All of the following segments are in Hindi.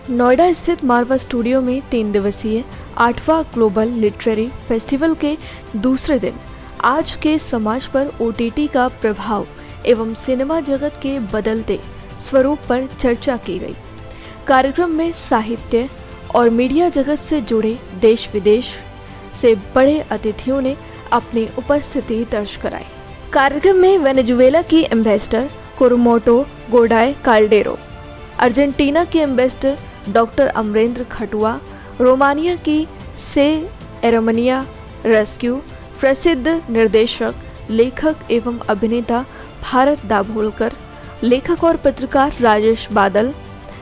नोएडा स्थित मारवा स्टूडियो में 3 दिवसीय 8वां ग्लोबल लिटरेरी फेस्टिवल के दूसरे दिन आज के समाज पर ओटीटी का प्रभाव एवं सिनेमा जगत के बदलते स्वरूप पर चर्चा की गई। कार्यक्रम में साहित्य और मीडिया जगत से जुड़े देश विदेश से बड़े अतिथियों ने अपनी उपस्थिति दर्ज कराई। कार्यक्रम में वेनेजुएला की एम्बेसडर कोरुमोटो गोडाय काल्डेरो, अर्जेंटीना के ambassador doctor Amarendra Khatua, Romania की से एरमनिया रेस्क्यू, प्रसिद्ध निर्देशक, लेखक एवं अभिनेता भारत दाभोलकर, लेखक और पत्रकार राजेश बादल,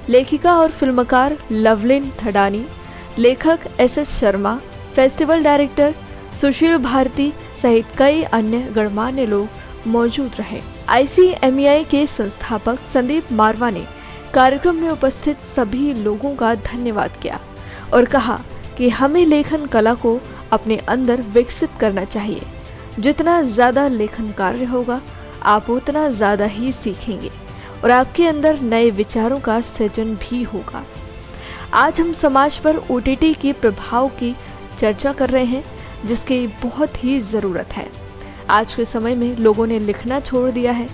लेखिका और फिल्मकार लवलिन थडानी, लेखक एस शर्मा, फेस्टिवल डायरेक्टर सुशील भारती सहित कई अन्य गणमान्य लोग मौजूद रहे। ICMEI के संस्थापक संदीप मारवा ने कार्यक्रम में उपस्थित सभी लोगों का धन्यवाद किया और कहा कि हमें लेखन कला को अपने अंदर विकसित करना चाहिए। जितना ज़्यादा लेखन कार्य होगा, आप उतना ज़्यादा ही सीखेंगे और आपके अंदर नए विचारों का सृजन भी होगा। आज हम समाज पर OTT के प्रभाव की चर्चा कर रहे हैं, जिसकी बहुत ही ज़रूरत है। आज के समय में लोगों ने लिखना छोड़ दिया है,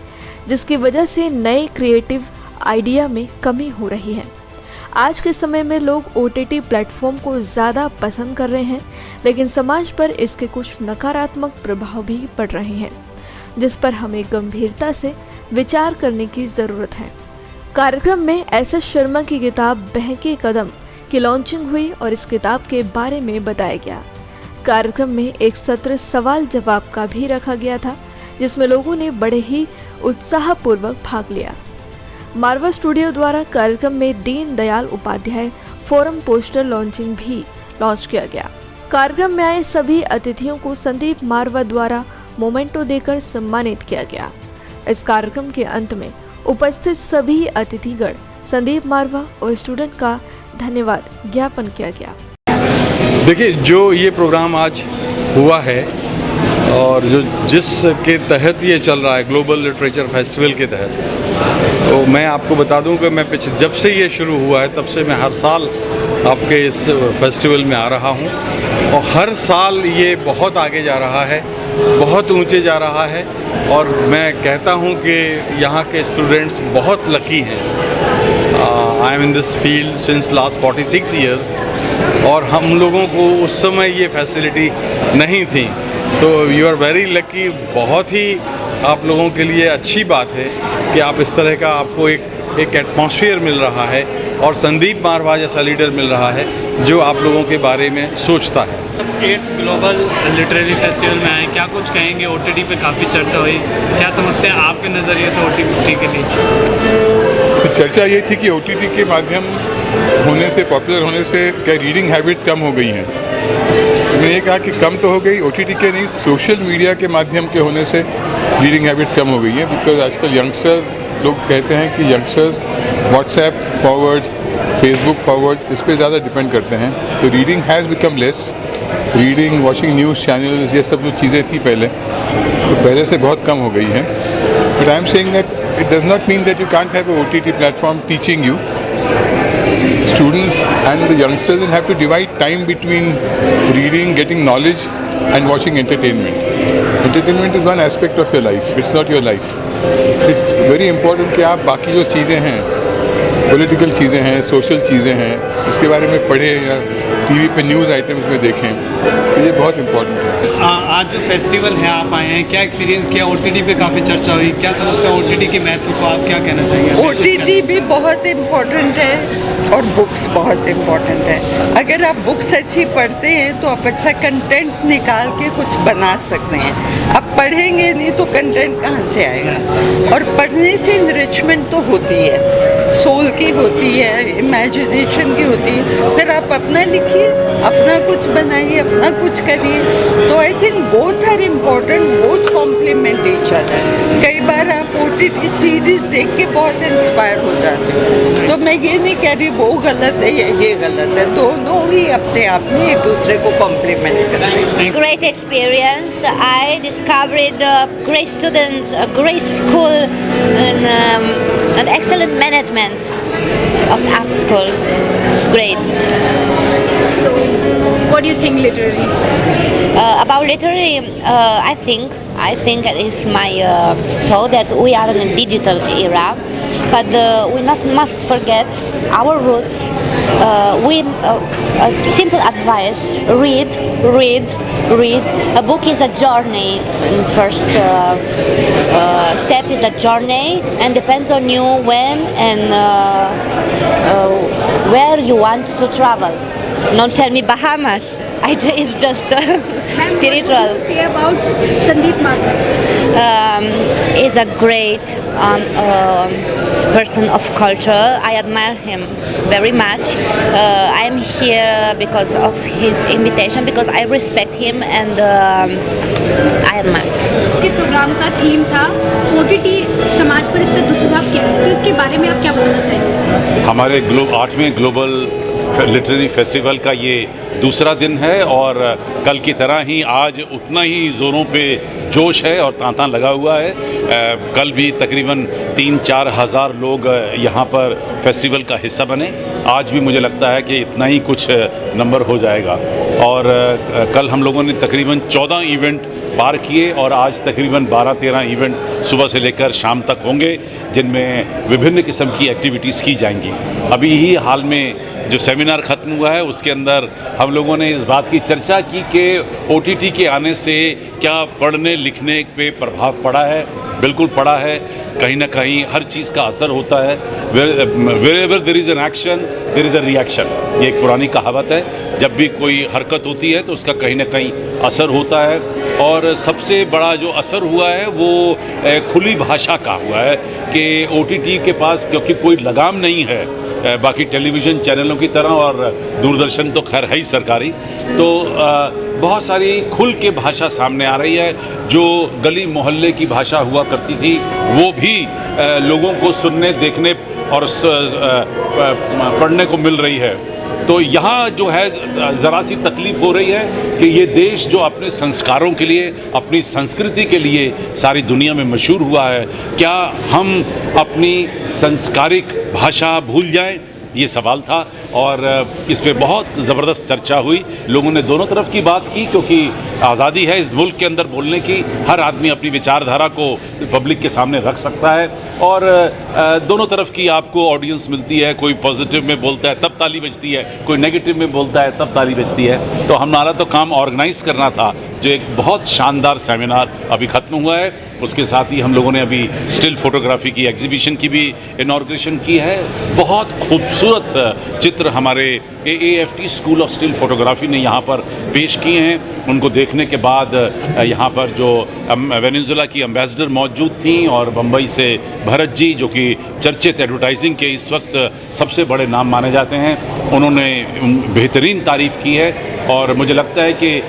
जिसकी वजह से नए क्रिएटिव आइडिया में कमी हो रही है। आज के समय में लोग OTT प्लेटफॉर्म को ज़्यादा पसंद कर रहे हैं, लेकिन समाज पर इसके कुछ नकारात्मक प्रभाव भी पड़ रहे हैं, जिस पर हमें गंभीरता से विचार करने की ज़रूरत है। कार्यक्रम में एस शर्मा की किताब बहके कदम की लॉन्चिंग हुई और इस किताब के बारे में बताया गया। कार्यक्रम में एक सत्र सवाल जवाब का भी रखा गया था, जिसमें लोगों ने बड़े ही उत्साहपूर्वक भाग लिया। मारवा स्टूडियो द्वारा कार्यक्रम में Deen Dayal Upadhyaya forum poster launching भी लॉन्च किया गया। कार्यक्रम में आए सभी अतिथियों को संदीप मारवा द्वारा मोमेंटो देकर सम्मानित किया गया। इस कार्यक्रम के अंत में उपस्थित सभी अतिथिगण संदीप मारवा और स्टूडेंट का धन्यवाद ज्ञापन किया गया। देखिए, जो ये प्रोग्राम आज हुआ है और जिसके तहत ये चल रहा है, ग्लोबल लिटरेचर फेस्टिवल के तहत, तो मैं आपको बता दूं कि मैं जब से ये शुरू हुआ है तब से मैं हर साल आपके इस फेस्टिवल में आ रहा हूं और हर साल ये बहुत आगे जा रहा है, बहुत ऊंचे जा रहा है और मैं कहता हूं कि यहाँ के स्टूडेंट्स बहुत लकी हैं। I am in this field since last 46 years और हम लोगों को उस समय ये फैसिलिटी नहीं थी, तो यू आर वेरी लकी। बहुत ही आप लोगों के लिए अच्छी बात है कि आप इस तरह का आपको एक एटमॉस्फेयर मिल रहा है और संदीप मारवा जैसा लीडर मिल रहा है जो आप लोगों के बारे में सोचता है। 8th ग्लोबल लिटरेरी फेस्टिवल में आए, क्या कुछ कहेंगे? OTT पे काफ़ी चर्चा हुई, क्या समस्या आपके नज़रिए से OTT के लिए? तो चर्चा ये थी कि OTT के माध्यम होने से, पॉपुलर होने से क्या रीडिंग हैबिट्स कम हो गई हैं। तो मैंने ये कहा कि कम तो हो गई, OTT के नहीं, सोशल मीडिया के माध्यम के होने से रीडिंग हैबिट्स कम हो गई हैं। बिकॉज आजकल यंगस्टर्स, लोग कहते हैं कि youngsters WhatsApp forward, Facebook forward, इस पर ज़्यादा डिपेंड करते हैं। तो reading has become less. Reading, watching news channels, ये सब जो चीज़ें थी पहले, तो पहले से बहुत कम हो गई हैं। But I am saying that it does not mean that you can't have a OTT platform teaching you. Students and the youngsters will have to divide time between reading, getting knowledge and watching entertainment. Entertainment is one aspect of your life, it's not your life. It's very important कि आप बाकी जो चीज़ें हैं, पॉलिटिकल चीज़ें हैं, सोशल चीज़ें हैं, उसके बारे में पढ़ें या TV पे न्यूज़ आइटम्स में देखें, तो ये बहुत इम्पोर्टेंट है। आज जो फेस्टिवल है आप आए हैं, क्या एक्सपीरियंस किया? OTT पे काफ़ी चर्चा हुई, क्या समझते हैं OTT के महत्व को, आप क्या कहना चाहेंगे? OTT भी बहुत इम्पोर्टेंट है और बुक्स बहुत इम्पोर्टेंट है। अगर आप बुक्स अच्छी पढ़ते हैं तो आप अच्छा कंटेंट निकाल के कुछ बना सकते हैं। अब पढ़ेंगे नहीं तो कंटेंट कहाँ से आएगा? और पढ़ने से इनरिचमेंट तो होती है, सोल की होती है, इमेजिनेशन की होती है। फिर आप अपना लिखिए, अपना कुछ बनाइए, अपना कुछ करिए। तो I think both are important, both complement each other. कई बार आप OTT सीरीज देख के बहुत इंस्पायर हो जाते हो, तो मैं ये नहीं कह रही वो गलत है या ये गलत है, दोनों ही अपने आप में एक दूसरे को कॉम्प्लीमेंट करते हैं। Great experience. I discovered great students, a great school, and excellent management. of school. Great. So, what do you think literally? About literary, I think it is my thought that we are in a digital era, but we must forget our roots. Simple advice: read. A book is a journey. And first step is a journey, and depends on you when and where you want to travel. Don't tell me Bahamas. It's just spiritual. What do you say about Sandeep Markar? Is a great person of culture. I admire him very much. I am here because of his invitation, because I respect him and I admire. के प्रोग्राम का थीम था OTT समाज पर इसका दुष्प्रभाव क्या है, तो इसके बारे में आप क्या बोलना चाहेंगे? हमारे 8वें ग्लोबल लिटरेरी फेस्टिवल का ये दूसरा दिन है और कल की तरह ही आज उतना ही ज़ोरों पे जोश है और तांता लगा हुआ है। कल भी तकरीबन 3-4 हज़ार लोग यहाँ पर फेस्टिवल का हिस्सा बने। आज भी मुझे लगता है कि इतना ही कुछ नंबर हो जाएगा और कल हम लोगों ने तकरीबन 14 इवेंट पार किए और आज तकरीबन 12-13 इवेंट सुबह से लेकर शाम तक होंगे, जिनमें विभिन्न किस्म की एक्टिविटीज़ की जाएंगी। अभी ही हाल में जो सेमिनार ख़त्म हुआ है उसके अंदर हम लोगों ने इस बात की चर्चा की कि OTT के आने से क्या पढ़ने लिखने पे प्रभाव पड़ा है। बिल्कुल पड़ा है, कहीं ना कहीं हर चीज़ का असर होता है। Wherever there is an action there is a reaction, ये एक पुरानी कहावत है। जब भी कोई हरकत होती है तो उसका कहीं ना कहीं असर होता है और सबसे बड़ा जो असर हुआ है वो खुली भाषा का हुआ है कि OTT के पास क्योंकि कोई लगाम नहीं है बाकी टेलीविज़न चैनलों की तरह, और दूरदर्शन तो खैर है ही सरकारी, तो बहुत सारी खुल के भाषा सामने आ रही है। जो गली मोहल्ले की भाषा हुआ करती थी वो भी लोगों को सुनने, देखने और पढ़ने को मिल रही है। तो यहाँ जो है ज़रा सी तकलीफ़ हो रही है कि ये देश जो अपने संस्कारों के लिए, अपनी संस्कृति के लिए सारी दुनिया में मशहूर हुआ है, क्या हम अपनी संस्कारिक भाषा भूल जाएं? ये सवाल था और इस पे बहुत ज़बरदस्त चर्चा हुई। लोगों ने दोनों तरफ की बात की क्योंकि आज़ादी है इस मुल्क के अंदर बोलने की, हर आदमी अपनी विचारधारा को पब्लिक के सामने रख सकता है और दोनों तरफ की आपको ऑडियंस मिलती है। कोई पॉजिटिव में बोलता है तब ताली बजती है, कोई नेगेटिव में बोलता है तब ताली बजती है। तो हमारा तो काम ऑर्गेनाइज़ करना था, जो एक बहुत शानदार सेमिनार अभी ख़त्म हुआ है। उसके साथ ही हम लोगों ने अभी स्टिल फ़ोटोग्राफ़ी की एग्जीबिशन की भी इनॉग्रेशन की है। बहुत खूबसूरत चित्र हमारे AAFT school of still photography ने यहाँ पर पेश किए हैं। उनको देखने के बाद यहाँ पर जो वेनेजुएला की एम्बेसडर मौजूद थी और बम्बई से भरत जी, जो कि चर्चित एडवर्टाइजिंग के इस वक्त सबसे बड़े नाम माने जाते हैं, उन्होंने बेहतरीन तारीफ़ की है और मुझे लगता है कि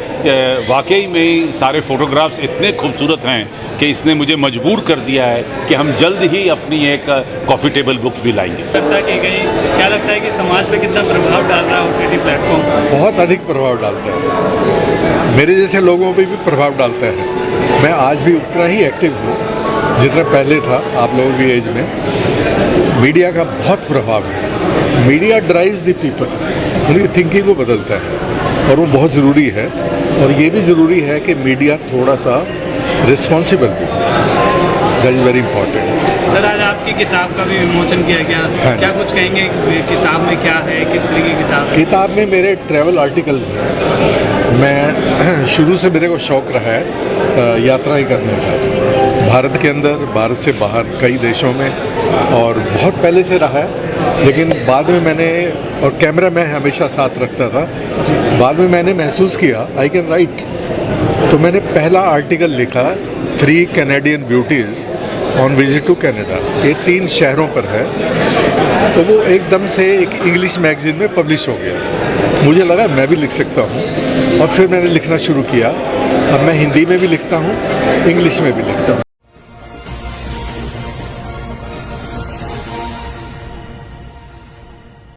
वाकई में सारे फ़ोटोग्राफ्स इतने खूबसूरत हैं कि इसने मुझे मजबूर कर दिया है कि हम जल्द ही अपनी एक कॉफ़ी टेबल बुक भी लाएंगे। चर्चा की गई, क्या लगता है कि समाज पे कितना प्रभाव डाल रहा है OTT प्लेटफॉर्म? बहुत अधिक प्रभाव डालता है, मेरे जैसे लोगों पे भी प्रभाव डालता है। मैं आज भी उतना ही एक्टिव हूँ जितना पहले था आप लोगों की एज में। मीडिया का बहुत प्रभाव है, मीडिया ड्राइव्स द पीपल, उनकी थिंकिंग को बदलता है और वो बहुत ज़रूरी है। और ये भी ज़रूरी है कि मीडिया थोड़ा सा रिस्पॉन्सिबल भी, that is very important. Sir, आज आपकी किताब का भी विमोचन किया गया, हाँ। क्या कुछ कहेंगे किताब में क्या है, किस तरह की किताब है? किताब में मेरे ट्रैवल आर्टिकल्स हैं। मैं शुरू से मेरे को शौक़ रहा है यात्राएं करने का, भारत के अंदर, भारत से बाहर कई देशों में, और बहुत पहले से रहा है। लेकिन बाद में मैंने, और कैमरा मैं हमेशा साथ रखता था, बाद में मैंने महसूस किया आई कैन राइट। तो मैंने पहला आर्टिकल लिखा 3 Canadian beauties on visit to Canada. ये 3 शहरों पर है, तो वो एकदम से एक इंग्लिश मैगज़ीन में पब्लिश हो गया। मुझे लगा मैं भी लिख सकता हूँ और फिर मैंने लिखना शुरू किया। अब मैं हिंदी में भी लिखता हूँ, इंग्लिश में भी लिखता हूँ।